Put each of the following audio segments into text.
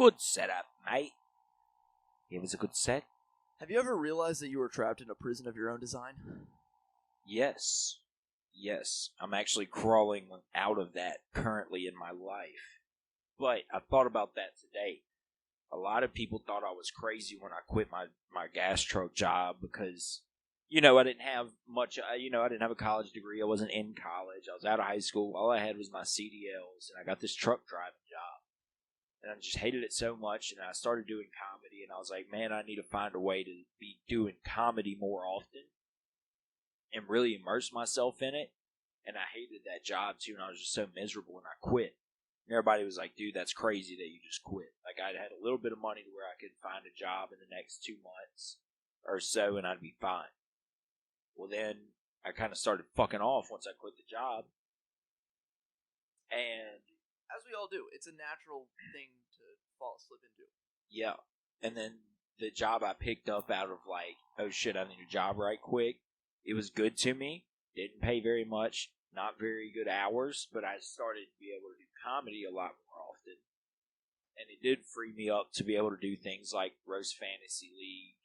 good setup, mate. It was a good set. Have you ever realized that you were trapped in a prison of your own design? Yes. I'm actually crawling out of that currently in my life. But I thought about that today. A lot of people thought I was crazy when I quit my gas truck job because, I didn't have much, I didn't have a college degree. I wasn't in college. I was out of high school. All I had was my CDLs, and I got this truck driving job. And I just hated it so much, and I started doing comedy, and I was like, man, I need to find a way to be doing comedy more often and really immerse myself in it. And I hated that job, too, and I was just so miserable, and I quit. And everybody was like, dude, that's crazy that you just quit. Like, I'd had a little bit of money to where I could find a job in the next 2 months or so, and I'd be fine. Well, then I kind of started fucking off once I quit the job. And as we all do, it's a natural thing to slip into. Yeah. And then the job I picked up out of like, oh shit, I need a job right quick. It was good to me. Didn't pay very much. Not very good hours. But I started to be able to do comedy a lot more often. And it did free me up to be able to do things like Roast Fantasy League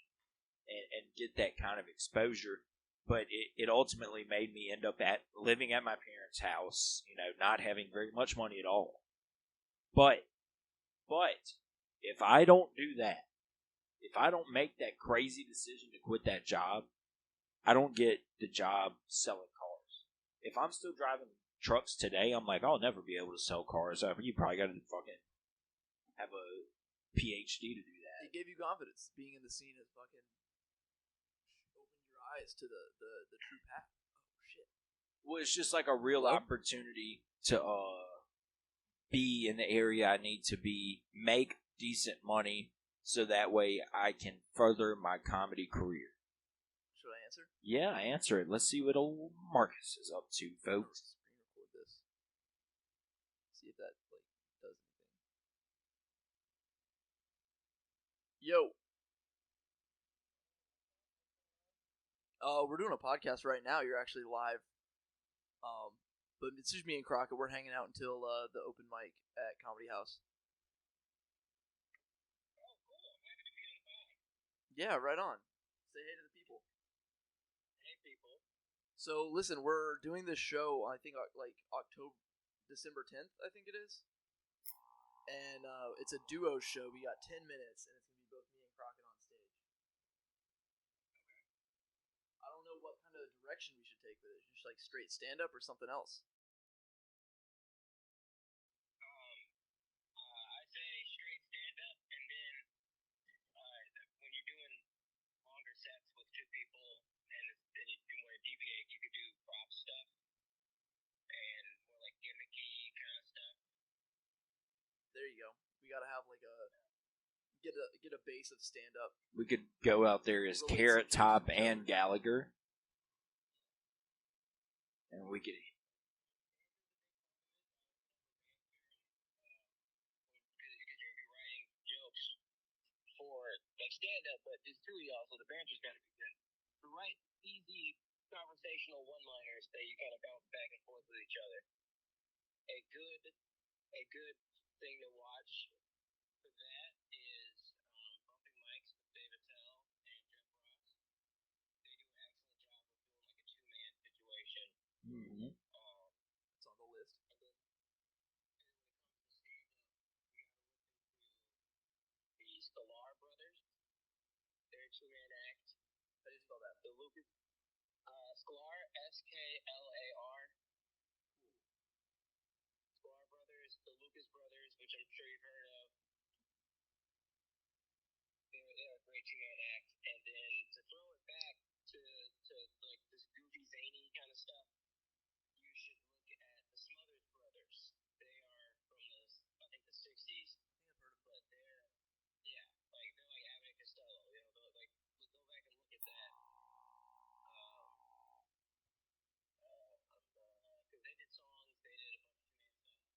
and get that kind of exposure. But it ultimately made me end up living at my parents' house, not having very much money at all. But if I don't do that, if I don't make that crazy decision to quit that job, I don't get the job selling cars. If I'm still driving trucks today, I'm like, I'll never be able to sell cars. You probably got to fucking have a PhD to do that. It gave you confidence. Being in the scene has fucking opened your eyes to the true path. Oh, shit. Well, it's just like a real opportunity to be in the area I need to be, make decent money, so that way I can further my comedy career. Should I answer? Yeah, answer it. Let's see what old Marcus is up to, folks. Screen record this. See if that does anything. Yo. We're doing a podcast right now. You're actually live. But it's just me and Crockett. We're hanging out until the open mic at Comedy House. Oh, cool. I'm happy to be on the pod. Yeah, right on. Say hey to the people. Hey, people. So, listen, we're doing this show, I think, December 10th, I think it is. And it's a duo show. We got 10 minutes, and it's going to be both me and Crockett on stage. Okay. I don't know what kind of direction we should take with it. Just like straight stand-up or something else? I say straight stand-up, and then when you're doing longer sets with two people, and then you want to deviate, you could do prop stuff and more like gimmicky kind of stuff. There you go. We got to have like get a base of stand-up. We could go out there as Carrot Top and Gallagher. And we could... Because you're going to be writing jokes for like stand-up, but there's two of y'all, so the banter's got to be good. So write easy conversational one-liners that you kind of bounce back and forth with each other. A good thing to watch for that is Bumping Mics with David Tell and Jeff Ross. They do an excellent job of doing like a two-man situation. Mm-hmm. It's on the list. And then when it comes to stand-up, you gotta look into the Sklar brothers. They're a two-man act. How do you spell that? The Lucas Sklar, Sklar. Sklar brothers, the Lucas brothers, which I'm sure you've heard of. They're a great two-man act. And then to throw it back to like this goofy, zany kind of stuff, you should look at the Smothers brothers. They are from I think the 60s. I think I've heard of But they're like Abbott and Costello. They'll like go back and look at that. Because they did songs, they did a bunch of two-man stuff.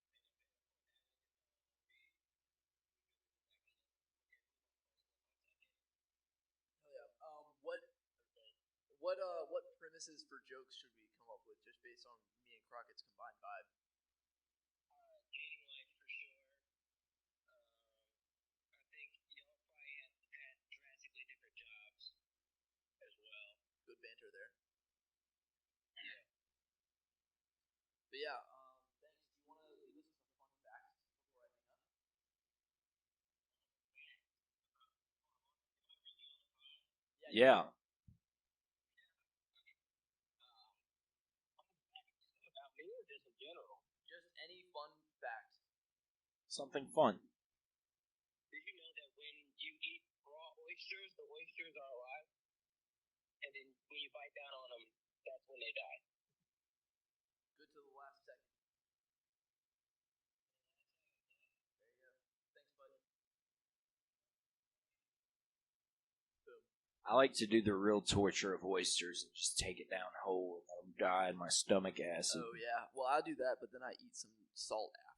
Hell yeah. What premises for jokes should we come up with just based on me and Crockett's combined vibe? Dating life for sure. Yeah. About me or just in general? Just any fun fact. Something fun. Did you know that when you eat raw oysters, the oysters are alive? And then when you bite down on them, that's when they die. Good to the last second. There you go. Thanks, buddy. Boom. I like to do the real torture of oysters and just take it down whole and let them die in my stomach acid. Oh yeah. Well, I do that, but then I eat some salt afterwards.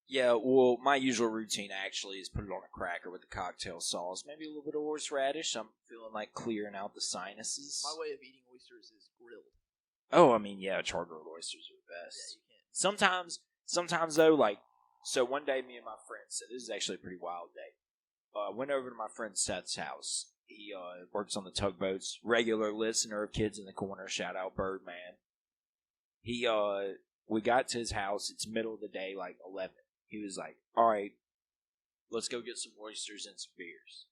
Yeah, well, my usual routine actually is put it on a cracker with the cocktail sauce, maybe a little bit of horseradish. I'm feeling like clearing out the sinuses. My way of eating oysters is grilled. Oh, I mean, yeah, char-grilled oysters are the best. Yeah, you can't. Sometimes though, like, so one day me and my friend said, this is actually a pretty wild day. Went over to my friend Seth's house. He works on the tugboats, regular listener of Kids in the Corner, shout out Birdman. We got to his house, it's middle of the day, like 11. He was like, alright, let's go get some oysters and some beers.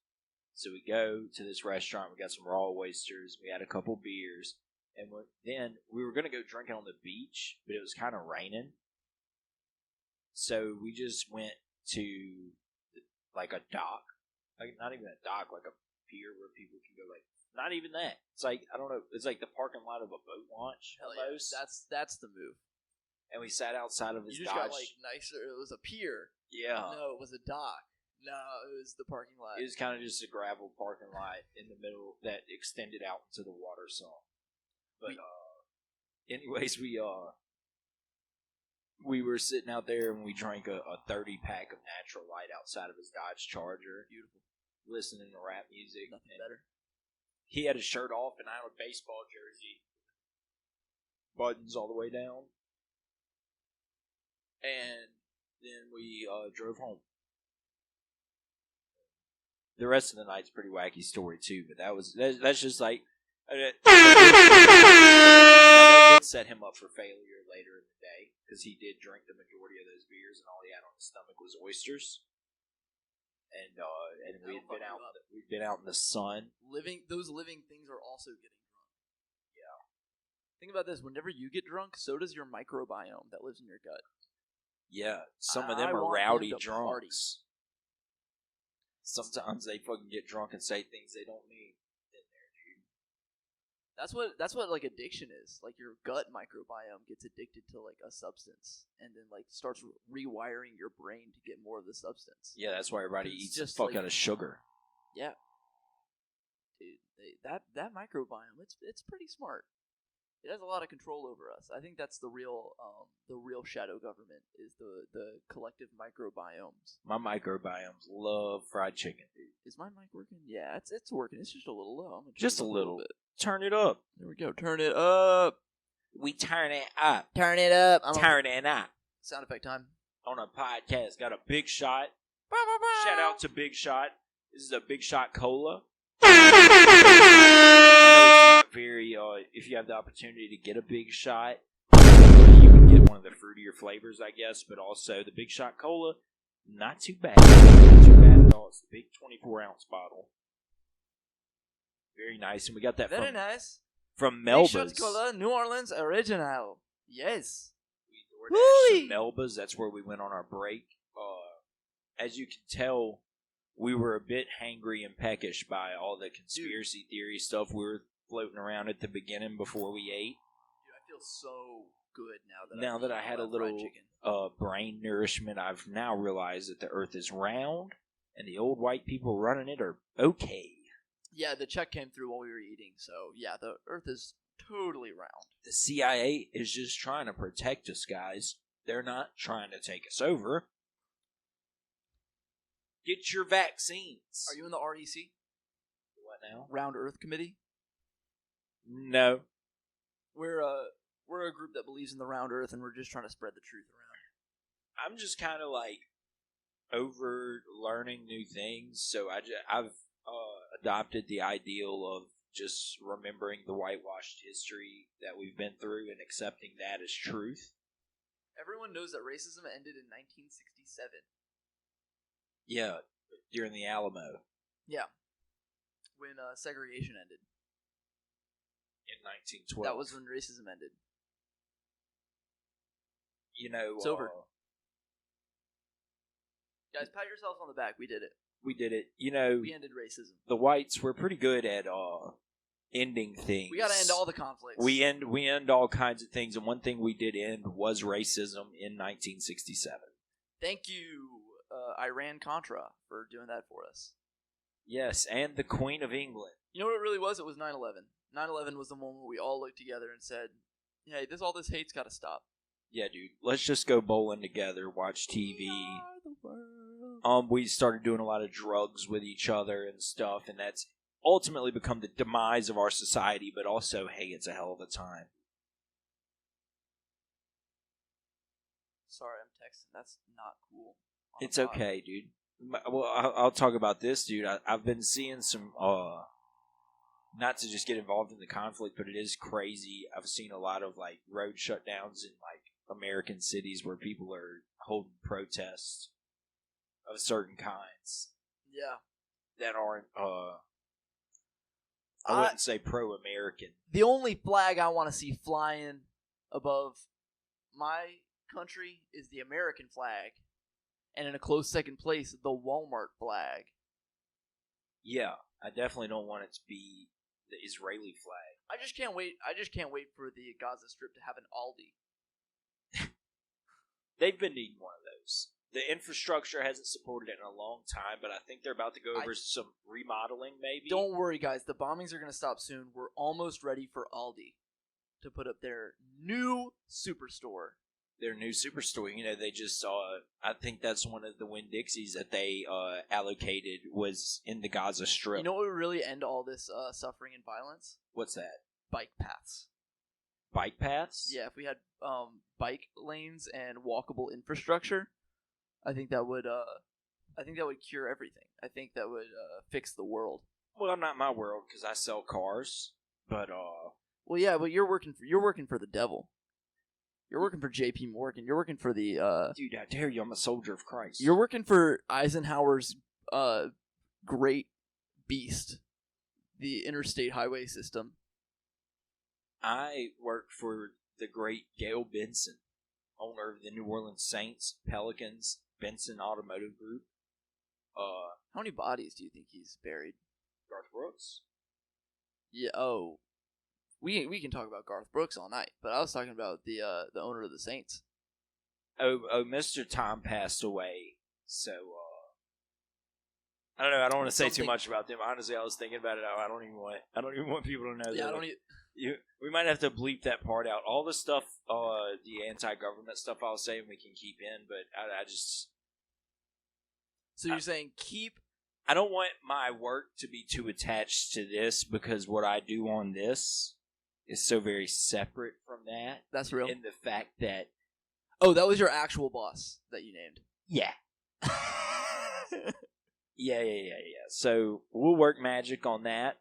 So we go to this restaurant, we got some raw oysters, we had a couple beers, and then we were going to go drinking on the beach, but it was kind of raining. So we just went to, like, a dock. Like, not even a dock, like a pier where people can go, like, not even that. It's like, I don't know, it's like the parking lot of a boat launch, Hell almost. yeah. That's the move. And we sat outside of his You just Dodge. got like nicer. It was a pier. Yeah. No, it was a dock. No, it was the parking lot. It was kind of just a gravel parking lot in the middle that extended out into the water some. But anyways, we were sitting out there and we drank a 30-pack of Natural Light outside of his Dodge Charger. Beautiful. Listening to rap music. Nothing better. He had his shirt off and I had a baseball jersey. Buttons all the way down. And then we drove home. The rest of the night's a pretty wacky story too, but that's just like that did set him up for failure later in the day because he did drink the majority of those beers and all he had on his stomach was oysters. And we'd been out in the sun. Those living things are also getting drunk. Yeah. Think about this: whenever you get drunk, so does your microbiome that lives in your gut. Yeah, some of them are rowdy drunks. Sometimes they fucking get drunk and say things they don't mean in there, dude. That's what like addiction is. Like your gut microbiome gets addicted to like a substance and then like starts rewiring your brain to get more of the substance. Yeah, that's why everybody It's eats just the fuck like- out of sugar. Yeah. Dude, that microbiome, it's pretty smart. It has a lot of control over us. I think that's the real shadow government is the collective microbiomes. My microbiomes love fried chicken, dude. Is my mic working? Yeah, it's working. It's just a little low. I'm gonna Just turn a it up little. bit. Turn it up. There we go. Turn it up. We turn it up. Turn it up. Turn it up. Sound effect time. On a podcast, got a Big Shot. Shout out to Big Shot. This is a Big Shot Cola. I know it's not very, if you have the opportunity to get a Big Shot, you can get one of the fruitier flavors, I guess, but also the Big Shot Cola, not too bad. Not too bad at all. It's the big 24-ounce bottle. Very nice, and we got that Very nice. from Big Melba's. Shot Cola, New Orleans original. Yes. We DoorDashed Woo-wee. some Melba's. That's where we went on our break. As you can tell, we were a bit hangry and peckish by all the conspiracy theory stuff we were floating around at the beginning before we ate. Dude, I feel so good Now that I had a little brain nourishment, I've now realized that the Earth is round and the old white people running it are okay. Yeah, the check came through while we were eating, so yeah, the Earth is totally round. The CIA is just trying to protect us, guys. They're not trying to take us over. Get your vaccines. Are you in the REC? What now? Round Earth Committee? No. We're a group that believes in the round Earth, and we're just trying to spread the truth around. I'm just kind of like over learning new things, so I've adopted the ideal of just remembering the whitewashed history that we've been through and accepting that as truth. Everyone knows that racism ended in 1967. Yeah, during the Alamo. Yeah. when segregation ended. In 1912. That was when racism ended. You know, It's over. Guys, pat yourselves on the back. We did it. We did it. You know, We ended racism. the whites were pretty good at ending things. We got to end all the conflicts. We end all kinds of things, and one thing we did end was racism in 1967. Thank you, Iran-Contra, for doing that for us. Yes, and the Queen of England. You know what it really was? It was 9/11. 9/11 was the moment where we all looked together and said, hey, all this hate's got to stop. Yeah, dude. Let's just go bowling together, watch TV. We are the world. We started doing a lot of drugs with each other and stuff, and that's ultimately become the demise of our society, but also, hey, it's a hell of a time. Sorry, I'm texting. That's not cool. It's okay, dude. Well, I'll talk about this, dude. I've been seeing some, not to just get involved in the conflict, but it is crazy. I've seen a lot of, like, road shutdowns in, like, American cities where people are holding protests of certain kinds. Yeah. That aren't, I wouldn't say pro-American. The only flag I want to see flying above my country is the American flag. And in a close second place, the Walmart flag. Yeah, I definitely don't want it to be the Israeli flag. I just can't wait for the Gaza Strip to have an Aldi. They've been needing one of those. The infrastructure hasn't supported it in a long time, but I think they're about to go over some remodeling, maybe. Don't worry, guys. The bombings are going to stop soon. We're almost ready for Aldi to put up their new superstore. Their new superstore. You know, they just saw, I think that's one of the Winn-Dixies that they allocated was in the Gaza Strip. You know what would really end all this suffering and violence? What's that? Bike paths. Bike paths? Yeah, if we had bike lanes and walkable infrastructure, I think that would cure everything. I think that would fix the world. Well, not my world because I sell cars, but well, yeah, but you're working for the devil. You're working for J.P. Morgan. You're working for the dude, I dare you! I'm a soldier of Christ. You're working for Eisenhower's great beast, the interstate highway system. I work for the great Gail Benson, owner of the New Orleans Saints, Pelicans, Benson Automotive Group. How many bodies do you think he's buried? Garth Brooks. Yeah. Oh, we can talk about Garth Brooks all night, but I was talking about the owner of the Saints. Oh, Mr. Tom passed away, so I don't know. I don't want to say too much about them. Honestly, I was thinking about it. I don't even want people to know. Yeah, that. We might have to bleep that part out. All the stuff, the anti-government stuff, I'll say, we can keep in. But I just. So you're saying keep. I don't want my work to be too attached to this because what I do on this is so very separate from that. That's real. And the fact that. Oh, that was your actual boss that you named. Yeah. Yeah. So we'll work magic on that.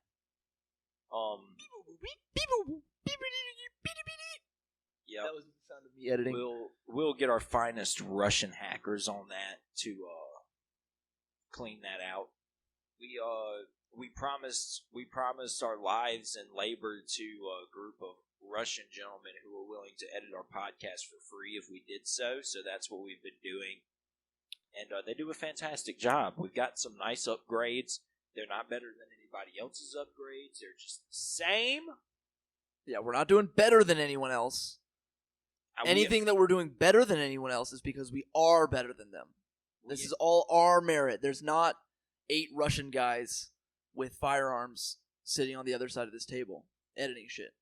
Yep. That was the sound of me editing. We'll get our finest Russian hackers on that to clean that out. We promised our lives and labor to a group of Russian gentlemen who were willing to edit our podcast for free if we did so. So that's what we've been doing. And they do a fantastic job. We've got some nice upgrades. They're not better than anybody else's upgrades. They're just the same. Yeah, we're not doing better than anyone else. Anything that we're doing better than anyone else is because we are better than them. This is all our merit. There's not 8 Russian guys with firearms sitting on the other side of this table editing shit.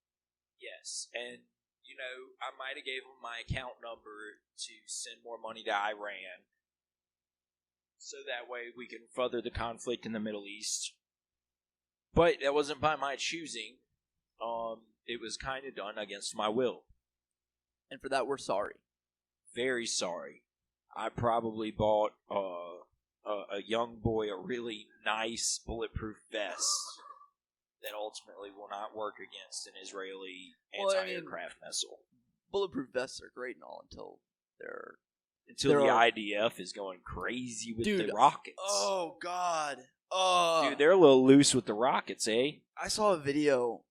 Yes, and, you know, I might have gave them my account number to send more money to Iran. So that way we can further the conflict in the Middle East. But that wasn't by my choosing. It was kind of done against my will. And for that, we're sorry. Very sorry. I probably bought a young boy a really nice bulletproof vest that ultimately will not work against an Israeli anti-aircraft missile. Bulletproof vests are great and all until the IDF is going crazy with the rockets. Oh, God. Dude, they're a little loose with the rockets, eh? I saw a video,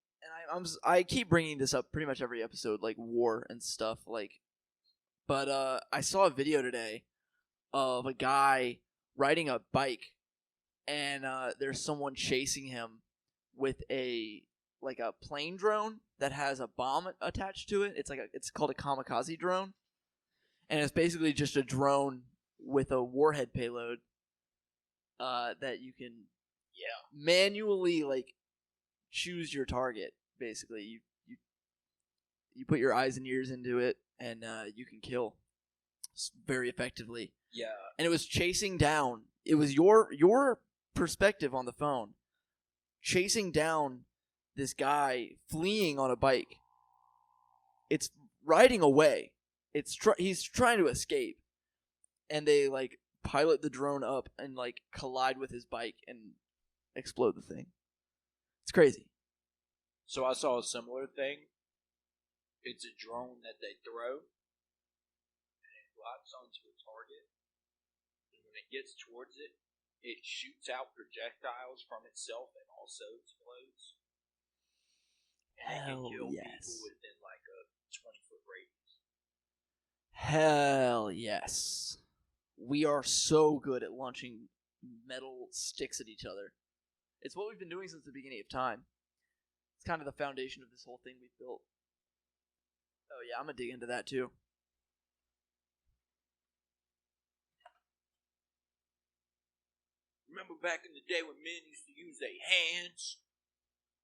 and I keep bringing this up pretty much every episode, like war and stuff, like. But I saw a video today of a guy riding a bike, and there's someone chasing him with a plane drone that has a bomb attached to it. It's called a kamikaze drone, and it's basically just a drone with a warhead payload that you can manually choose your target. Basically, you put your eyes and ears into it, and you can kill very effectively. Yeah. And it was chasing down. It was your perspective on the phone, chasing down this guy fleeing on a bike. It's riding away. He's trying to escape, and they pilot the drone up and collide with his bike and explode the thing. It's crazy. So I saw a similar thing. It's a drone that they throw, and it locks onto a target, and when it gets towards it, it shoots out projectiles from itself and also explodes. And it can kill people within a 20-foot radius. Hell yes. We are so good at launching metal sticks at each other. It's what we've been doing since the beginning of time. It's kind of the foundation of this whole thing we've built. Oh yeah, I'm gonna dig into that too. Remember back in the day when men used to use their hands?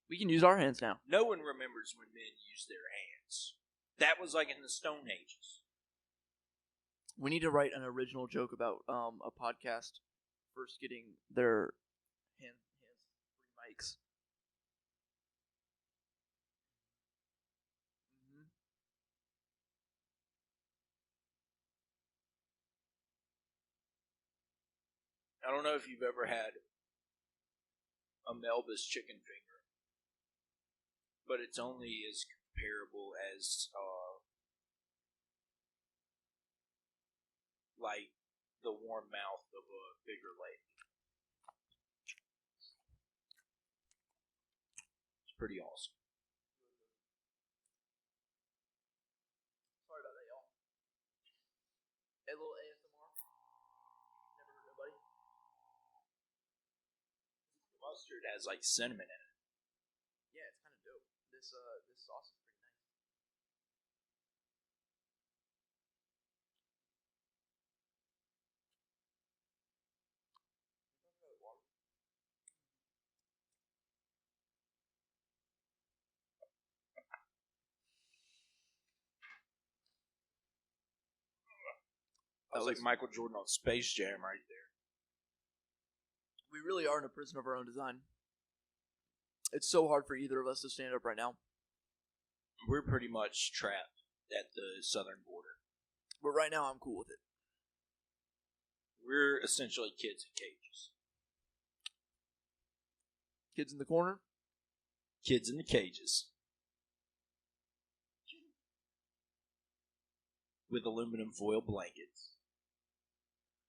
We can use our hands now. No one remembers when men used their hands. That was in the Stone Ages. We need to write an original joke about a podcast first getting their hands-free mics. I don't know if you've ever had a Melba's chicken finger, but it's only as comparable as the warm mouth of a bigger lady. It's pretty awesome. Sorry about that, y'all. A little ASMR. Never heard nobody. The mustard has cinnamon in it. Yeah, it's kind of dope. This sauce is pretty nice. That was like Michael Jordan on Space Jam right there. We really are in a prison of our own design. It's so hard for either of us to stand up right now. We're pretty much trapped at the southern border. But right now, I'm cool with it. We're essentially kids in cages. Kids in the corner? Kids in the cages. With aluminum foil blankets.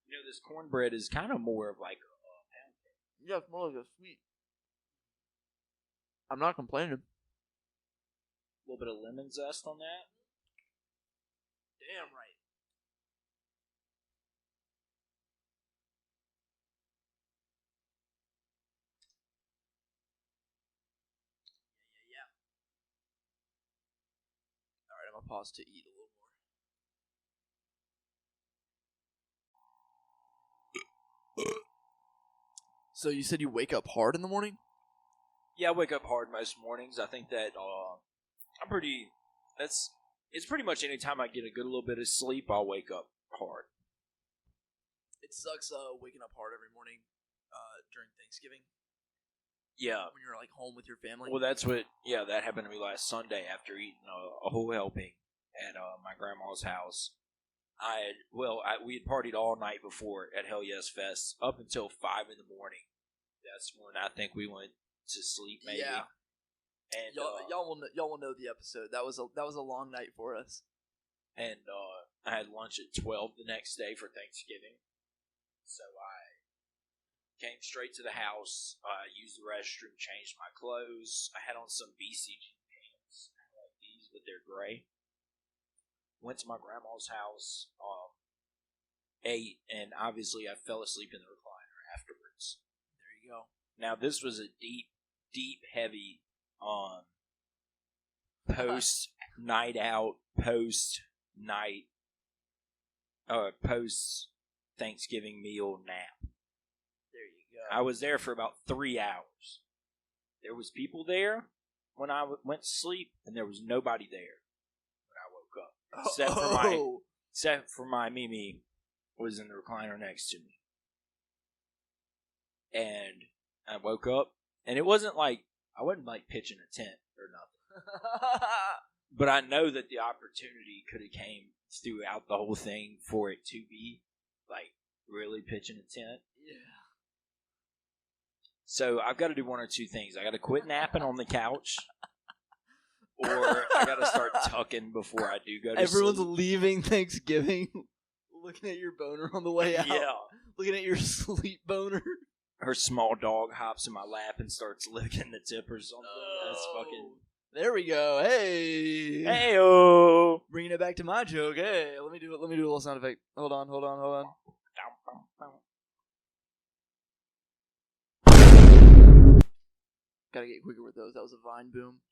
You know, this cornbread is kind of more of a pound cake. Yeah, it's more like a sweet. I'm not complaining. A little bit of lemon zest on that. Damn right. Yeah. Alright, I'm gonna pause to eat a little more. So you said you wake up hard in the morning? Yeah, I wake up hard most mornings. I think that it's pretty much any time I get a good little bit of sleep, I'll wake up hard. It sucks waking up hard every morning during Thanksgiving. Yeah. When you're home with your family. Well, that happened to me last Sunday after eating a whole helping at my grandma's house. We had partied all night before at Halkias Fest up until 5 in the morning. That's when I think we went to sleep, maybe. Yeah. And y'all will know the episode. That was a long night for us. And I had lunch at 12 the next day for Thanksgiving. So I Came straight to the house, used the restroom, changed my clothes. I had on some BCG pants, like these, but they're gray. Went to my grandma's house, ate, and obviously I fell asleep in the recliner afterwards. There you go. Now, this was a deep, heavy post-night out, post-Thanksgiving meal nap. There you go. I was there for about 3 hours. There was people there when I went to sleep, and there was nobody there when I woke up. Except for my Mimi was in the recliner next to me. And I woke up, and it wasn't like, I wasn't like pitching a tent or nothing. But I know that the opportunity could have came throughout the whole thing for it to be like really pitching a tent. Yeah. So I've got to do one or two things. I got to quit napping on the couch, or I got to start tucking before I do go to Everyone's sleep. leaving Thanksgiving, looking at your boner on the way out. Yeah. Looking at your sleep boner. Her small dog hops in my lap and starts licking the tip or something. That's fucking... There we go. Hey. Hey-o. Bringing it back to my joke. Hey, let me do a little sound effect. Hold on. Gotta get quicker with those. That was a Vine boom.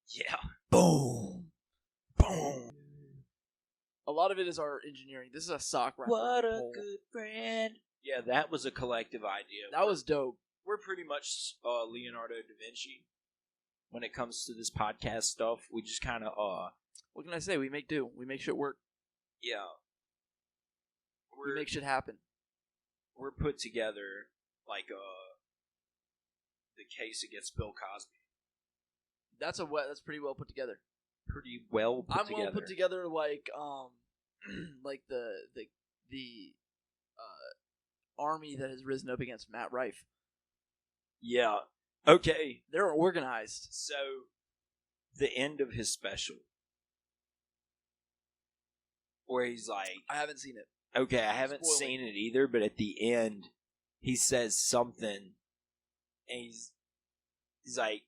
Yeah. Boom. Boom. A lot of it is our engineering. This is a sock rapper. What a good friend. Yeah, that was a collective idea. That was dope. We're pretty much Leonardo da Vinci when it comes to this podcast stuff. We just kind of What can I say? We make do. We make shit work. Yeah. We make shit happen. We're put together like the case against Bill Cosby. That's pretty well put together. Pretty well put together. I'm well put together, like like the army that has risen up against Matt Rife. Yeah. Okay. They're organized. So, the end of his special, where he's like, I haven't seen it. Okay, I haven't seen it either, but at the end, he says something, and he's like,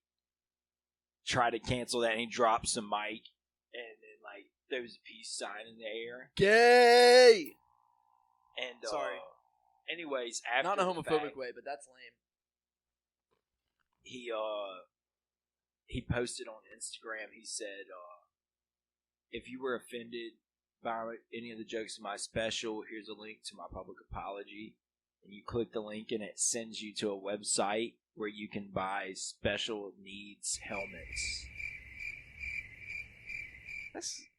try to cancel that, and he drops the mic, and then, like, there's a peace sign in the air. Gay! And, sorry. Anyways, after not in a homophobic fact, way, but that's lame. He posted on Instagram, he said, if you were offended by any of the jokes in my special, here's a link to my public apology. And you click the link and it sends you to a website where you can buy special needs helmets.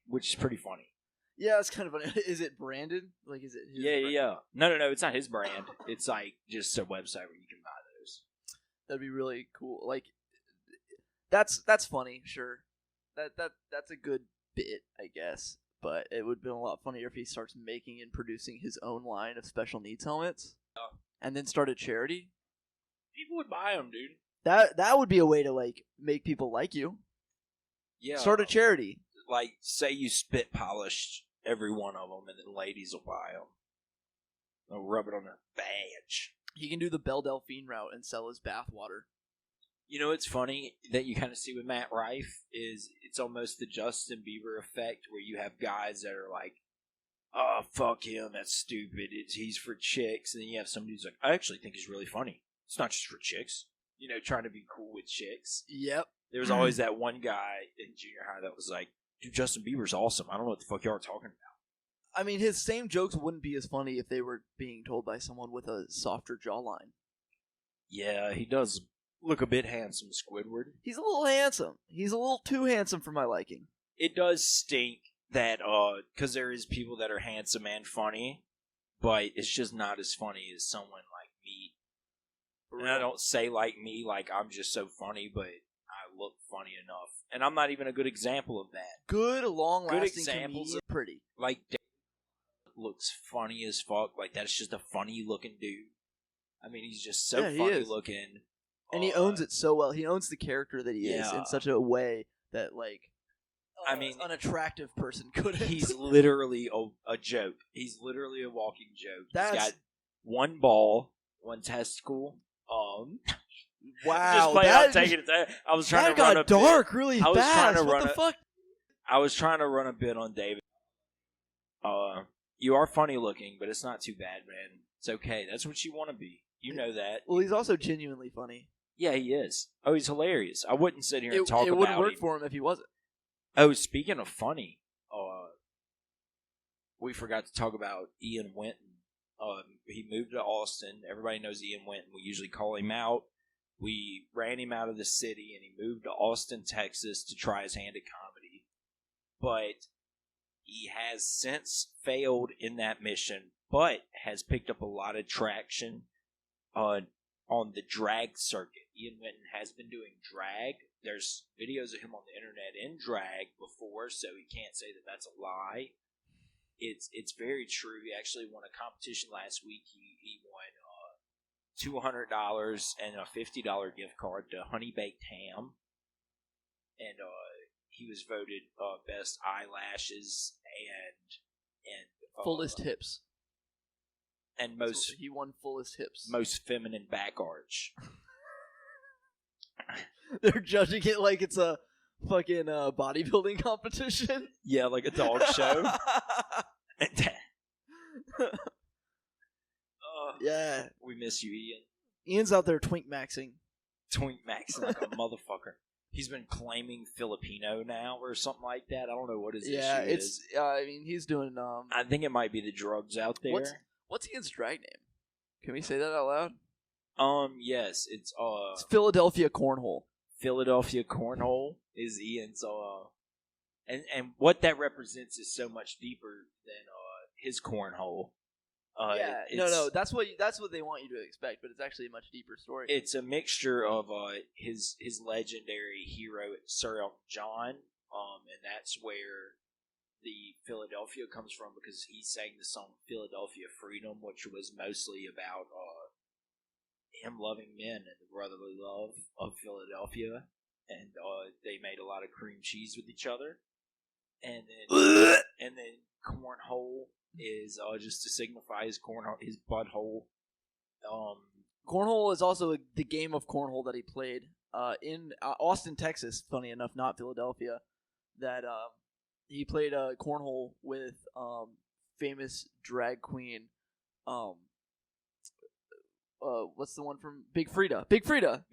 Which is pretty funny. Yeah, it's kind of funny. Is it branded? Like, is it his brand? Yeah. No, it's not his brand. It's like just a website where you can buy those. That'd be really cool. Like, that's funny, sure. That's a good bit, I guess. But it would have been a lot funnier if he starts making and producing his own line of special needs helmets, and then started charity. People would buy them, dude. That would be a way to like make people like you. Yeah. Start a charity. Like, say you spit polished every one of them, and then ladies will buy them. They'll rub it on their badge. He can do the Belle Delphine route and sell his bathwater. You know what's funny that you kind of see with Matt Rife is it's almost the Justin Bieber effect where you have guys that are like, oh, fuck him, that's stupid, he's for chicks. And then you have somebody who's like, I actually think he's really funny. It's not just for chicks. You know, trying to be cool with chicks. Yep. There was always that one guy in junior high that was like, dude, Justin Bieber's awesome. I don't know what the fuck y'all are talking about. I mean, his same jokes wouldn't be as funny if they were being told by someone with a softer jawline. Yeah, he does look a bit handsome, Squidward. He's a little handsome. He's a little too handsome for my liking. It does stink that, because there is people that are handsome and funny, but it's just not as funny as someone like me. And I don't say like me, like I'm just so funny, but I look funny enough. And I'm not even a good example of that. Good, long-lasting good examples comedian. Pretty. Like, looks funny as fuck. Like, that's just a funny-looking dude. I mean, he's just so funny-looking. And he owns it so well. He owns the character that he is in such a way that, like, I mean, an unattractive person couldn't. He's literally a joke. He's literally a walking joke. He's got one ball one testicle. Wow, just playing. I'm taking it. I was trying that to run got a dark bit. really I was fast. trying to What run the fuck? I was trying to run a bit on David. You are funny looking, but it's not too bad, man. It's okay. That's what you want to be. You know that. Well, he's also genuinely funny. Yeah, he is. Oh, he's hilarious. I wouldn't sit here and talk about it wouldn't work him. for him if he wasn't. Oh, speaking of funny, we forgot to talk about Ian Winton. He moved to Austin. Everybody knows Ian Winton. We usually call him out. We ran him out of the city, and he moved to Austin, Texas to try his hand at comedy. But he has since failed in that mission, but has picked up a lot of traction on the drag circuit. Ian Winton has been doing drag. There's videos of him on the internet in drag before, so he can't say that that's a lie. It's very true. He actually won a competition last week. He won $200 and a $50 gift card to Honey Baked Ham, and he was voted best eyelashes and Fullest hips. and He won fullest hips. most feminine back arch. They're judging it like it's a fucking bodybuilding competition. Yeah, like a dog show. Yeah. We miss you, Ian. Ian's out there twink maxing. Twink Max like a motherfucker. He's been claiming Filipino now or something like that. I don't know what his issue is. I mean, he's doing. I think it might be the drugs out there. What's Ian's drag name? Can we say that out loud? Yes, it's Philadelphia Cornhole. Philadelphia Cornhole is Ian's and what that represents is so much deeper than his cornhole. No, that's what they want you to expect, but it's actually a much deeper story. It's a mixture of his legendary hero Sir Elton John, and that's where the Philadelphia comes from because he sang the song Philadelphia Freedom, which was mostly about him loving men and the brotherly love of Philadelphia, and they made a lot of cream cheese with each other, and then cornhole is just to signify his cornhole, his butthole. Cornhole is also the game of cornhole that he played in Austin, Texas. Funny enough, not Philadelphia. That he played cornhole with famous drag queen. What's the one from Big Frida? Big Frida.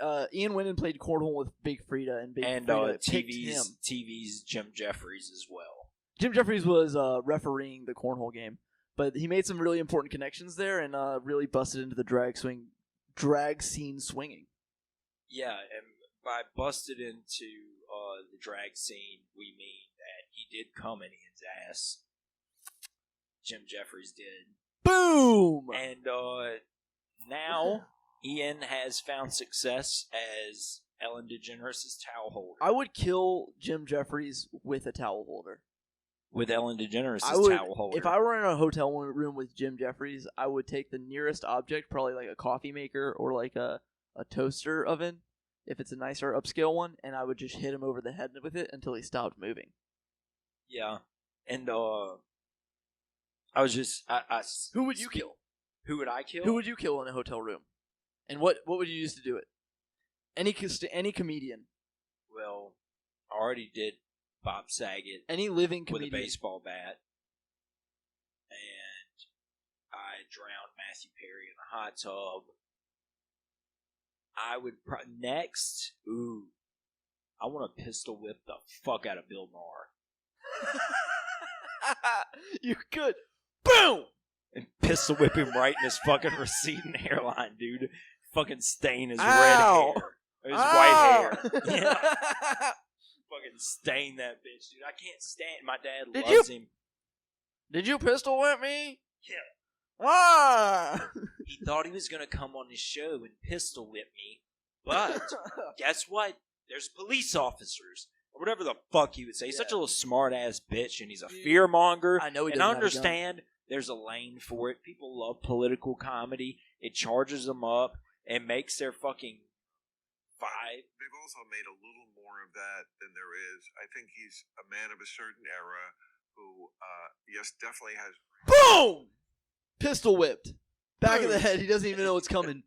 Yeah. Ian Winton played cornhole with Big Frida, and Frida picked him. TV's Jim Jeffries as well. Jim Jeffries was refereeing the cornhole game, but he made some really important connections there and really busted into the drag scene swinging. Yeah, and by busted into the drag scene, we mean that he did come in Ian's ass. Jim Jeffries did. Boom! And now Ian has found success as Ellen DeGeneres' towel holder. I would kill Jim Jeffries with a towel holder. With Ellen DeGeneres' towel holder. If I were in a hotel room with Jim Jeffries, I would take the nearest object, probably like a coffee maker or like a toaster oven, if it's a nicer upscale one, and I would just hit him over the head with it until he stopped moving. Yeah. And I was just... Who would you kill? Who would I kill? Who would you kill in a hotel room? And what would you use to do it? Any comedian. Well, I already did Bob Saget. Any living comedian. With a baseball bat. And I drowned Matthew Perry in a hot tub. I would... Next, I want to pistol whip the fuck out of Bill Maher. You could. Boom! And pistol whip him right in his fucking receding hairline, dude. Fucking stain his Ow! Red hair. Or his white hair. Yeah. Fucking stain that bitch, dude. I can't stand. My dad loves him. Did you pistol whip me? Yeah. Ah! He thought he was gonna come on his show and pistol whip me, but guess what? There's police officers. Or whatever the fuck he would say. He's such a little smart ass bitch, and he's a fear monger. I know he doesn't and I have a gun. understand there's a lane for it. People love political comedy. It charges them up and makes their fucking vibe. They've also made a little more of that than there is. I think he's a man of a certain era who, yes, definitely has... Boom! Pistol whipped. Back of the head. He doesn't even know what's coming.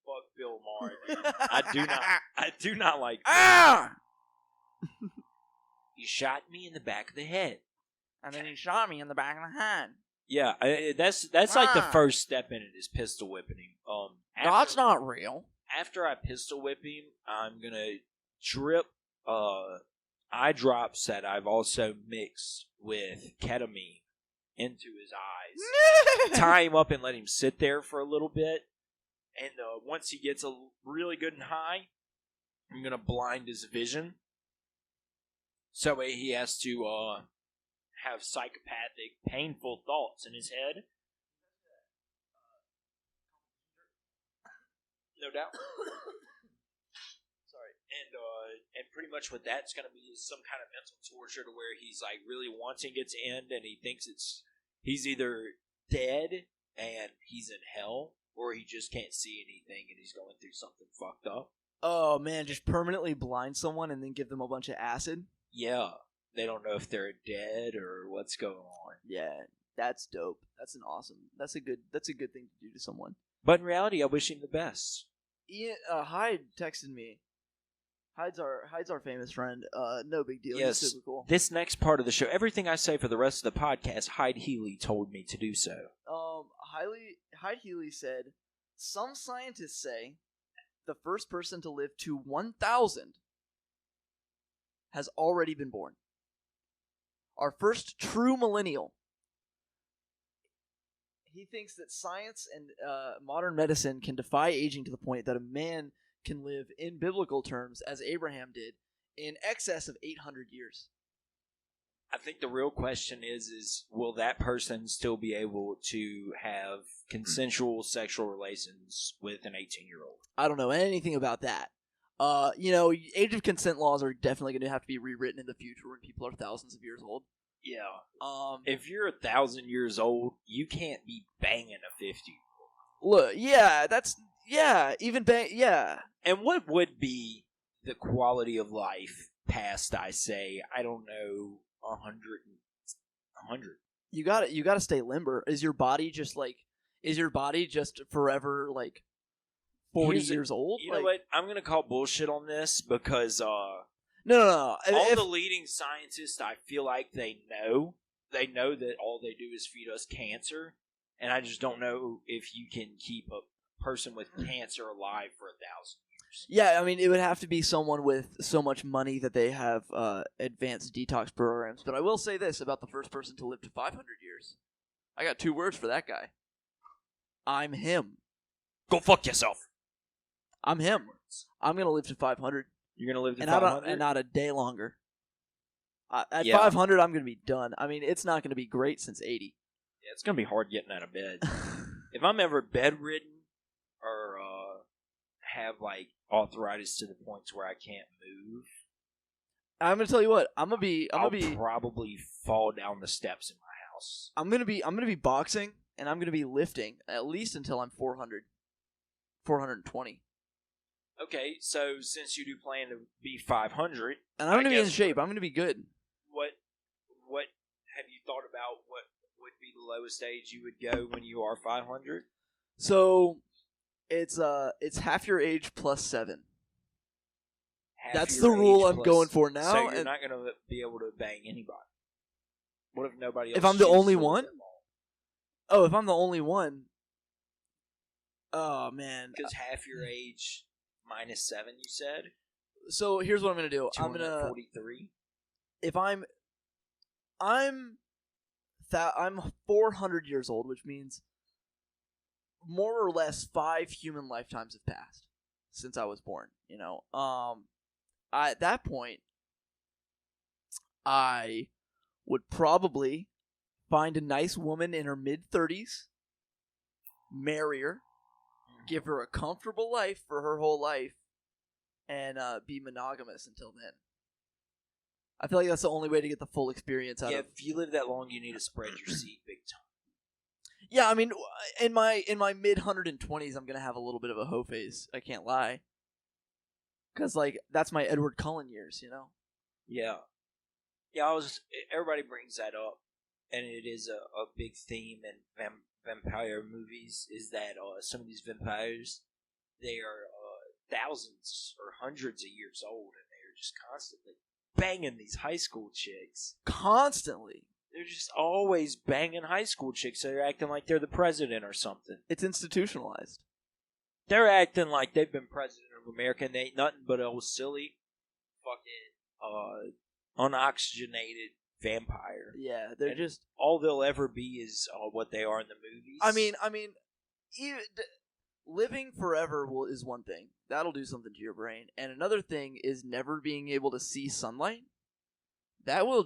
Fuck Bill Maher, dude. I do not like Ah! He shot me in the back of the head. And then he shot me in the back of the head. Yeah, that's like the first step in it is pistol whipping him. That's not real. After I pistol whip him, I'm gonna drip eye drops that I've also mixed with ketamine into his eyes. Tie him up and let him sit there for a little bit. And once he gets really good and high, I'm gonna blind his vision. So he has to have psychopathic, painful thoughts in his head. No doubt. Sorry. And pretty much what that's going to be is some kind of mental torture to where he's like really wanting it to end, and he thinks he's either dead and he's in hell, or he just can't see anything and he's going through something fucked up. Oh man, just permanently blind someone and then give them a bunch of acid? Yeah. They don't know if they're dead or what's going on. Yeah, that's dope. That's a good thing to do to someone. But in reality, I wish him the best. Ian, Hyde texted me. Hyde's our famous friend. No big deal. Yes, He's super cool. This next part of the show, everything I say for the rest of the podcast, Hyde Healy told me to do so. Hyde Healy said, some scientists say the first person to live to 1,000 has already been born. Our first true millennial. He thinks that science and modern medicine can defy aging to the point that a man can live, in biblical terms, as Abraham did, in excess of 800 years. I think the real question is will that person still be able to have consensual sexual relations with an 18-year-old? I don't know anything about that. Age of consent laws are definitely going to have to be rewritten in the future when people are thousands of years old. Yeah. If you're 1,000 years old, you can't be banging a 50. Look, yeah, yeah. And what would be the quality of life past, I say, I don't know, 100? You gotta stay limber. Is your body just forever, 40 years old? You know what? I'm going to call bullshit on this because No. all the leading scientists, I feel like they know that all they do is feed us cancer, and I just don't know if you can keep a person with cancer alive for 1,000 years. Yeah, I mean, it would have to be someone with so much money that they have advanced detox programs. But I will say this about the first person to live to 500 years. I got 2 words for that guy. I'm him. Go fuck yourself. I'm him. I'm going to live to 500. You're going to live to 500? And not a day longer. At Yeah. 500, I'm going to be done. I mean, it's not going to be great since 80. Yeah, it's going to be hard getting out of bed. If I'm ever bedridden or have, arthritis to the point where I can't move, I'm going to tell you what. I'll probably fall down the steps in my house. I'm going to be boxing, and I'm going to be lifting at least until I'm 400. 420. Okay, so since you do plan to be 500, and I'm going to be in shape. I'm going to be good. What have you thought about? What would be the lowest age you would go when you are 500? So it's half your age plus 7. That's the rule I'm going for now. So you're not going to be able to bang anybody. What if nobody else? If I'm the only one? Oh, if I'm the only one. Oh man. Because half your age minus 7, you said. So here's what I'm gonna do. I'm gonna 43. If I'm 400 years old, which means more or less 5 human lifetimes have passed since I was born. At that point, I would probably find a nice woman in her mid-30s, marry her, give her a comfortable life for her whole life, and be monogamous until then. I feel like that's the only way to get the full experience out of it. If you live that long, you need to spread your seed big time. Yeah, I mean, in my mid-120s, I'm going to have a little bit of a hoe phase. I can't lie. Because, that's my Edward Cullen years, Yeah. Yeah, everybody brings that up, and it is a big theme in vampire movies is that some of these vampires, they are thousands or hundreds of years old, and they are just constantly banging these high school chicks. Constantly. They're just always banging high school chicks. They're acting like they're the president or something. It's institutionalized. They're acting like they've been president of America, and they ain't nothing but old silly, fucking, unoxygenated vampire. Yeah, they're And just... all they'll ever be is what they are in the movies. I mean, living forever is one thing. That'll do something to your brain. And another thing is never being able to see sunlight. That will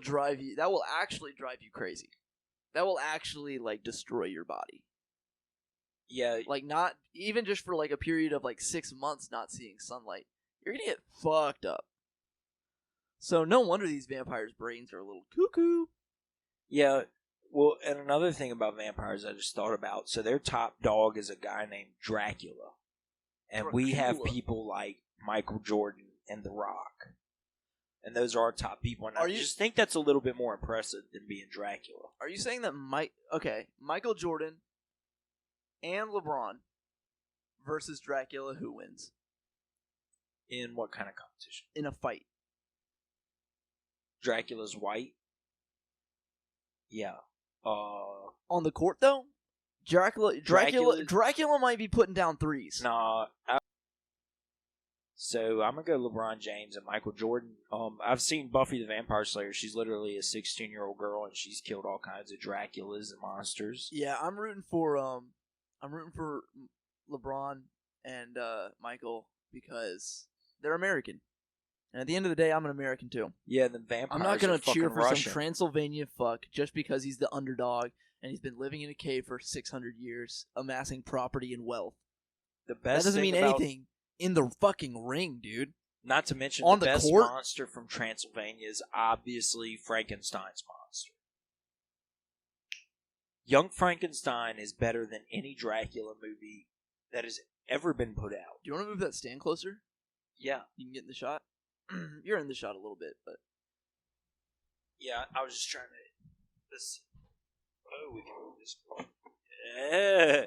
actually drive you crazy. That will actually, like, destroy your body. yeah, Like, not even just for, like, a period of, like, 6 months not seeing sunlight. You're gonna get fucked up. So no wonder these vampires' brains are a little cuckoo. yeah. Well, and another thing about vampires I just thought about. So their top dog is a guy named Dracula, and we have Dracula. people like Michael Jordan and The Rock, and those are our top people. And I just think that's a little bit more impressive than being Dracula. Are you saying that Michael Jordan and LeBron versus Dracula, who wins In what kind of competition? in a fight? Dracula's white. Yeah. On the court, though, Dracula might be putting down threes. Nah. So I'm gonna go LeBron James and Michael Jordan. I've seen Buffy the Vampire Slayer. She's literally a 16-year-old girl, and she's killed all kinds of Draculas and monsters. Yeah, I'm rooting for LeBron and Michael because they're American. And at the end of the day, I'm an American too. Yeah, the vampires. I'm not gonna cheer for Russian. some Transylvania fuck just because he's the underdog and he's been living in a cave for 600 years, amassing property and wealth. The That best doesn't thing mean about, anything in the fucking ring, dude. Not to mention On the the best court? monster from Transylvania is obviously Frankenstein's monster. Young Frankenstein is better than any Dracula movie that has ever been put out. Do you want to move that stand closer? Yeah. You can get in the shot. You're in the shot a little bit, but Yeah, I was just trying to. This. Oh, we can move this. Yeah.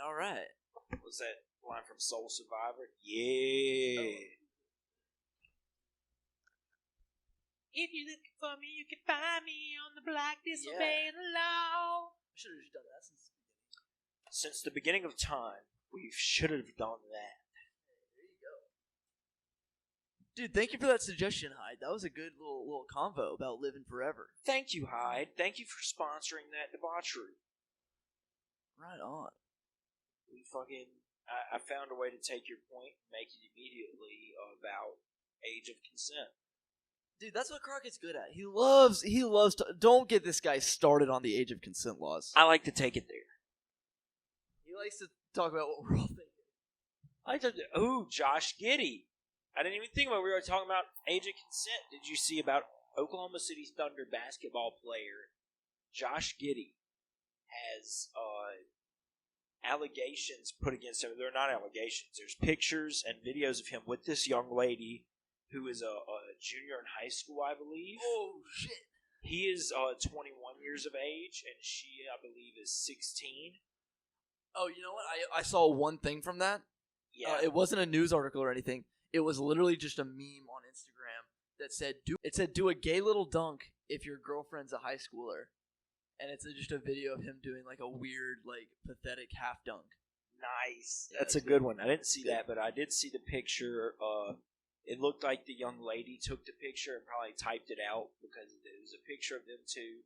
all right. What's that line from Soul Survivor? Yeah. If you're looking for me, you can find me on the block disobeying the law. Should have just done that Since the beginning of time, we should have done that. There you go, dude. Thank you for that suggestion, Hyde. That was a good little convo about living forever. Thank you, Hyde. Thank you for sponsoring that debauchery. Right on. We fucking. I found a way to take your point and make it immediately about age of consent. Dude, that's what Crockett's good at. He loves to... Don't get this guy started on the age of consent laws. I like to take it there. He likes to talk about what we're all thinking. I like to. Ooh, Josh Giddey. I didn't even think about it. We were talking about age of consent. Did you see about Oklahoma City Thunder basketball player Josh Giddey has allegations put against him? They're not allegations. There's pictures and videos of him with this young lady who is a junior in high school, I believe. Oh, shit. He is 21 years of age, and she, I believe, is 16. Oh, you know what? I saw one thing from that. Yeah. It wasn't a news article or anything. It was literally just a meme on Instagram that said, do a gay little dunk if your girlfriend's a high schooler. And it's just a video of him doing like a weird, like, pathetic half dunk. Nice. Yeah, That's a good one. I didn't see that, but I did see the picture. It looked like the young lady took the picture and probably typed it out because it was a picture of them two,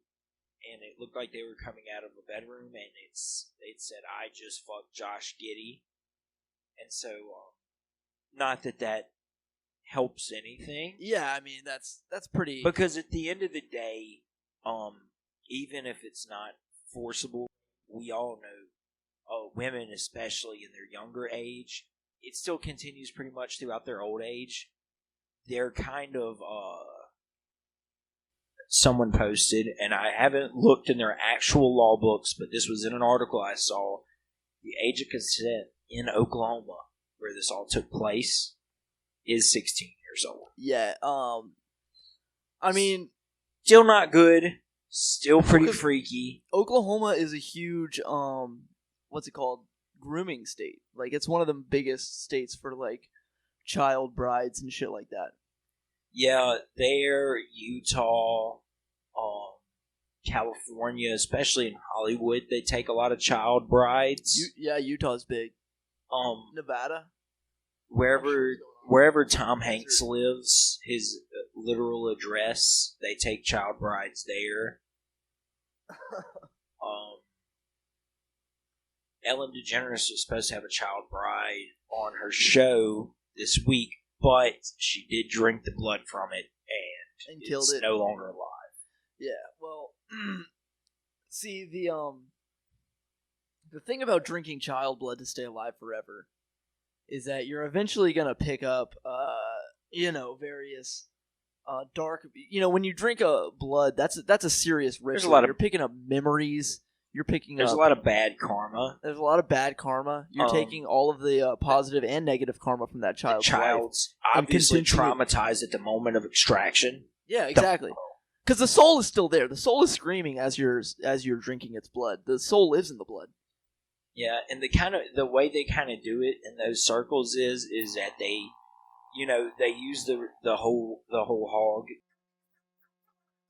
and it looked like they were coming out of a bedroom, and it said, "I just fucked Josh Giddey," and so not that helps anything. Yeah, I mean that's pretty. Because at the end of the day, even if it's not forcible, we all know, women especially in their younger age, it still continues pretty much throughout their old age. They're kind of, someone posted, and I haven't looked in their actual law books, but this was in an article I saw, the age of consent in Oklahoma, where this all took place, is 16 years old. Yeah, I mean... Still not good. Still pretty freaky. Oklahoma is a huge what's it called? Grooming state. Like it's one of the biggest states for like child brides and shit like that. Yeah, there, Utah, California, especially in Hollywood, they take a lot of child brides. Utah's big. Nevada, wherever Tom Hanks lives, his literal address, they take child brides there. Ellen DeGeneres was supposed to have a child bride on her show this week, but she did drink the blood from it and killed it's it. no longer alive. Yeah, well, see the thing about drinking child blood to stay alive forever is that you're eventually gonna pick up, various dark. When you drink blood, that's a serious risk. You're picking up memories. There's a lot of bad karma. There's a lot of bad karma. You're taking all of the positive and negative karma from that child's life. Child's obviously traumatized at the moment of extraction. Yeah, exactly. Because the soul is still there. The soul is screaming as you're drinking its blood. The soul lives in the blood. Yeah, and the way they kind of do it in those circles is that they use the whole hog.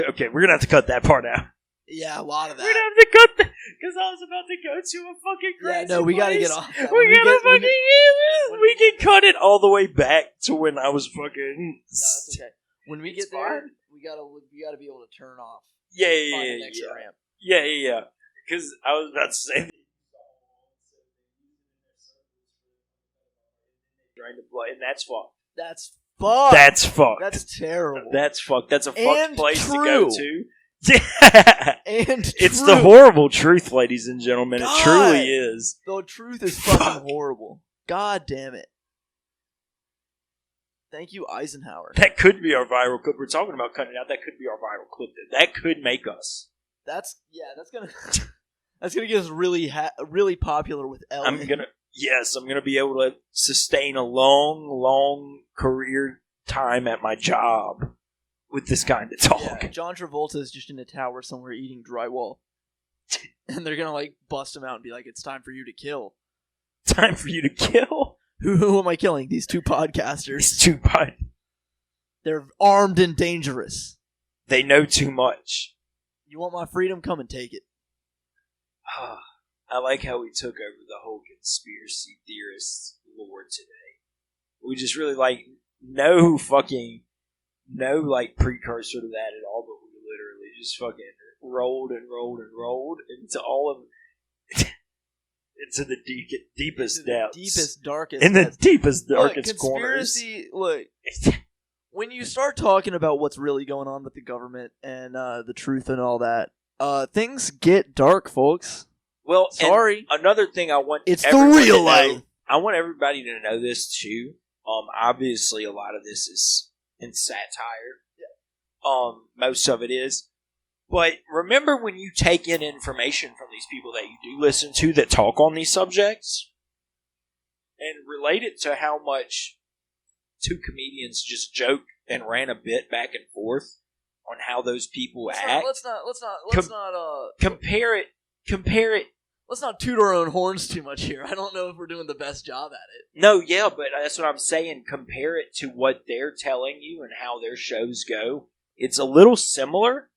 Okay, we're gonna have to cut that part out. Yeah, a lot of that. We're gonna have to cut that because I was about to go to a fucking crazy. Yeah, no, we gotta get off. That. We can cut it all the way back to when I was fucking. No, that's okay. When we get there, we gotta be able to turn off. Yeah. Ramp. Yeah. Because I was about to say. Trying to play, and that's fucked. That's fucked. That's fucked. That's terrible. That's fucked. That's a fucked place to go to. And it's the horrible truth, ladies and gentlemen. God, it truly is. The truth is fucking horrible. God damn it. Thank you, Eisenhower. That could be our viral clip. We're talking about cutting it out. That could be our viral clip. That could make us. That's gonna get us really popular with Ellen. I'm gonna be able to sustain a long career time at my job with this kind of talk. Yeah, John Travolta is just in a tower somewhere eating drywall. And they're gonna bust him out and be like, "It's time for you to kill." Time for you to kill? Who am I killing? These two podcasters. They're armed and dangerous. They know too much. You want my freedom? Come and take it. I like how we took over the whole conspiracy theorist lore today. We just really no precursor to that at all, but we literally just fucking rolled into all of into the deepest depths. Deepest, darkest. In the deepest, darkest conspiracy, corners. Look, when you start talking about what's really going on with the government and the truth and all that, things get dark, folks. Well, sorry. Another thing I want it's the real life. I want everybody to know this too. Obviously, a lot of this is in satire. Yeah. Most of it is. But remember when you take in information from these people that you do listen to that talk on these subjects and relate it to how much two comedians just joked and ran a bit back and forth on how those people act. Let's not compare it. Let's not toot our own horns too much here. I don't know if we're doing the best job at it. No, yeah, but that's what I'm saying. Compare it to what they're telling you and how their shows go. It's a little similar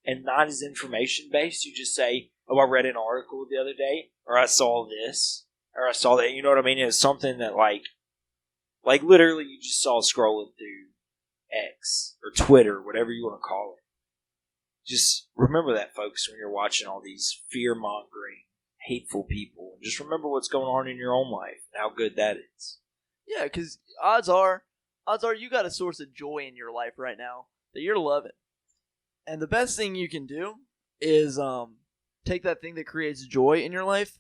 and not as information-based. You just say, oh, I read an article the other day, or I saw this, or I saw that. You know what I mean? It's something that, like literally you just saw scrolling through X or Twitter, whatever you want to call it. Just remember that, folks, when you're watching all these fear-mongering, hateful people. Just remember what's going on in your own life and how good that is. Yeah, because odds are you got a source of joy in your life right now that you're loving. And the best thing you can do is take that thing that creates joy in your life,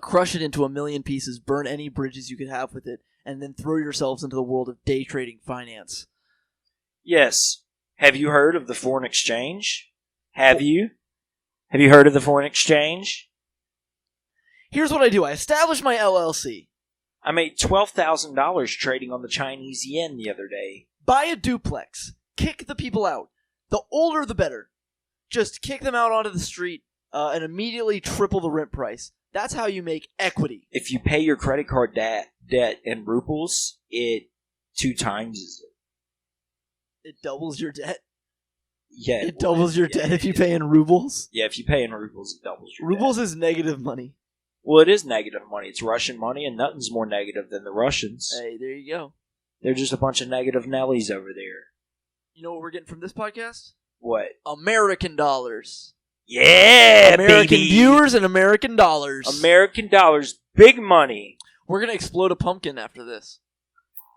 crush it into a million pieces, burn any bridges you could have with it, and then throw yourselves into the world of day trading finance. Yes. Have you heard of the foreign exchange? Have you? Have you heard of the foreign exchange? Here's what I do. I establish my LLC. I made $12,000 trading on the Chinese yen the other day. Buy a duplex. Kick the people out. The older, the better. just kick them out onto the street and immediately triple the rent price. That's how you make equity. If you pay your credit card debt in rubles, it 2 times it. It doubles your debt. Yeah, It doubles your debt if you pay in rubles. Yeah, if you pay in rubles, it doubles your Rubles debt. is negative money. Well, it is negative money. It's Russian money, and nothing's more negative than the Russians. Hey, there you go. They're just a bunch of negative Nellies over there. You know what we're getting from this podcast? What? American dollars. Yeah, American baby. viewers and American dollars. American dollars, big money. We're gonna explode a pumpkin after this.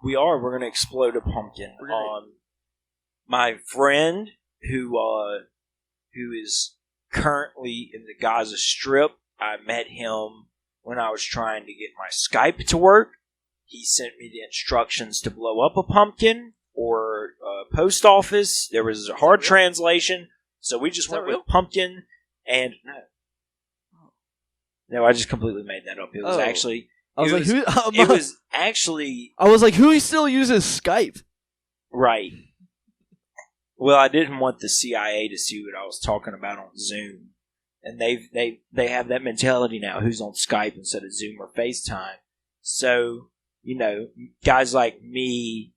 We are. We're gonna explode a pumpkin. My friend who is currently in the Gaza Strip. I met him when I was trying to get my Skype to work. He sent me the instructions to blow up a pumpkin or a post office. There was a hard translation, so we just went with pumpkin and no, I just completely made that up. It was actually. I was like, who? It was actually. I was like, who still uses Skype? Right. Well, I didn't want the CIA to see what I was talking about on Zoom, and they have that mentality now. Who's on Skype instead of Zoom or FaceTime? So guys like me,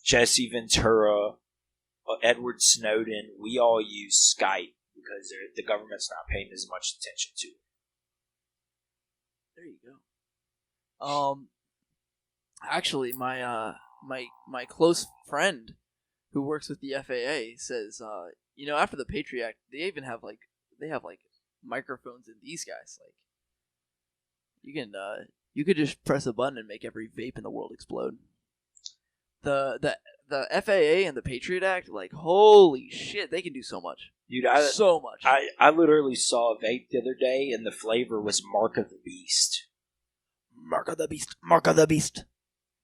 Jesse Ventura, Edward Snowden, we all use Skype because the government's not paying as much attention to it. There you go. Actually, my close friend who works with the FAA says, after the Patriot Act, they even have microphones in these guys. Like, you could just press a button and make every vape in the world explode. The FAA and the Patriot Act, like, holy shit, they can do so much. Dude, so much. I literally saw a vape the other day, and the flavor was Mark of the Beast. Mark of the Beast. Mark of the Beast.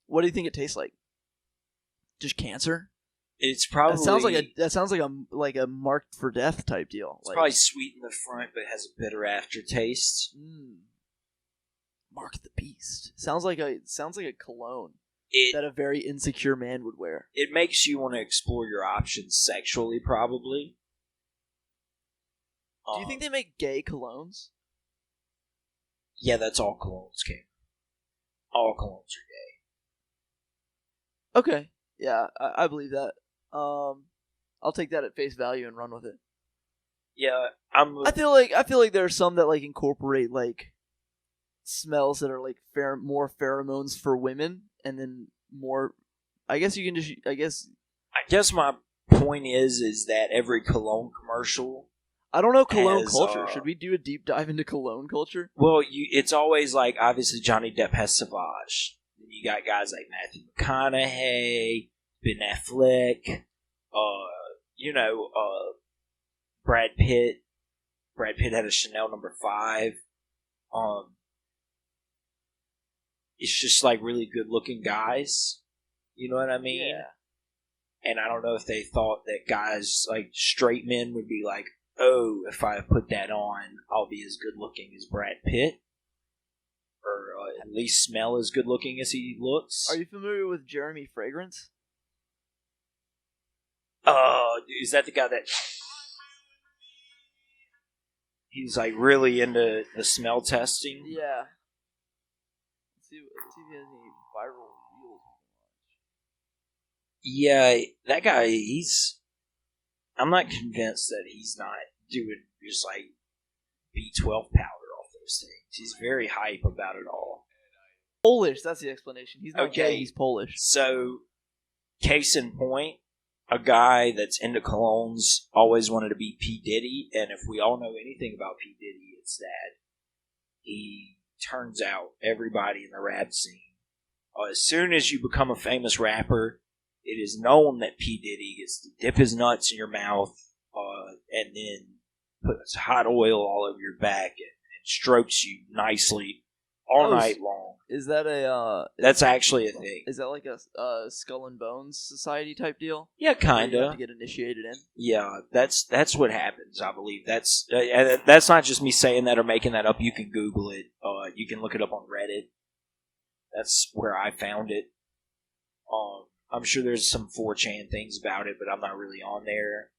What do you think it tastes like? Just cancer? It's probably that sounds like a marked for death type deal. It's probably sweet in the front, but has a bitter aftertaste. Mark of the Beast. Sounds like a cologne that a very insecure man would wear. It makes you want to explore your options sexually, probably. Do you think they make gay colognes? Yeah, that's all colognes can. All colognes are gay. Okay. Yeah, I believe that. I'll take that at face value and run with it. Yeah, I feel like there are some that like incorporate like smells that are like more pheromones for women, and then more. I guess my point is that every cologne commercial. I don't know cologne culture. Should we do a deep dive into cologne culture? Well, it's always like, obviously Johnny Depp has Sauvage. You got guys like Matthew McConaughey, Ben Affleck, Brad Pitt. Brad Pitt had a Chanel No. 5. It's just like really good looking guys. You know what I mean? Yeah. And I don't know if they thought that guys, like straight men, would be like, oh, if I put that on, I'll be as good looking as Brad Pitt. Or at least smell as good looking as he looks. Are you familiar with Jeremy Fragrance? Is that the guy that... He's like really into the smell testing? Yeah. Let's see if he has any viral reels. Yeah, that guy, I'm not convinced that he's not doing just like B12 powder off those things. He's very hype about it all. Polish, that's the explanation. He's not gay, he's Polish. So, case in point, a guy that's into colognes always wanted to be P. Diddy, and if we all know anything about P. Diddy, it's that he turns out everybody in the rap scene. As soon as you become a famous rapper, it is known that P. Diddy gets to dip his nuts in your mouth and then puts hot oil all over your back and strokes you nicely all night long. Is that That's actually a thing. Is that like a Skull and Bones Society type deal? Yeah, kind You have of. to get initiated in? Yeah, that's what happens, I believe. That's not just me saying that or making that up. You can Google it. You can look it up on Reddit. That's where I found it. I'm sure there's some 4chan things about it, but I'm not really on there.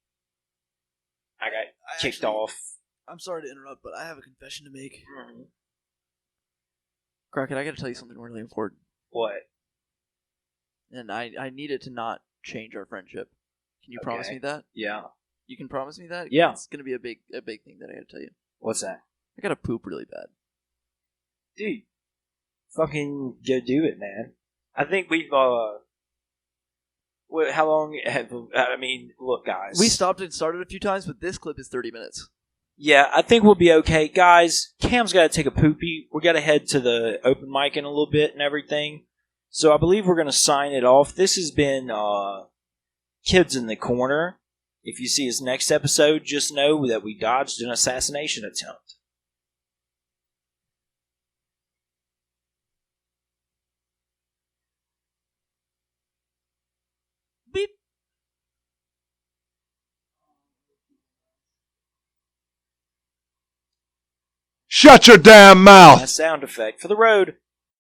I got kicked off. I'm sorry to interrupt, but I have a confession to make. Mm-hmm. Crockett, I got to tell you something really important. What? And I need it to not change our friendship. Can you promise Okay. me that? Yeah. You can promise me that? Yeah. It's going to be a big thing that I got to tell you. What's that? I got to poop really bad. Dude, fucking go do it, man. I think we've, how long have, I mean, look, guys. We stopped and started a few times, but this clip is 30 minutes. Yeah, I think we'll be okay. Guys, Cam's got to take a poopy. We got to head to the open mic in a little bit and everything. So I believe we're going to sign it off. This has been Kids in the Corner. If you see his next episode, just know that we dodged an assassination attempt. Beep. Shut your damn mouth! That sound effect for the road.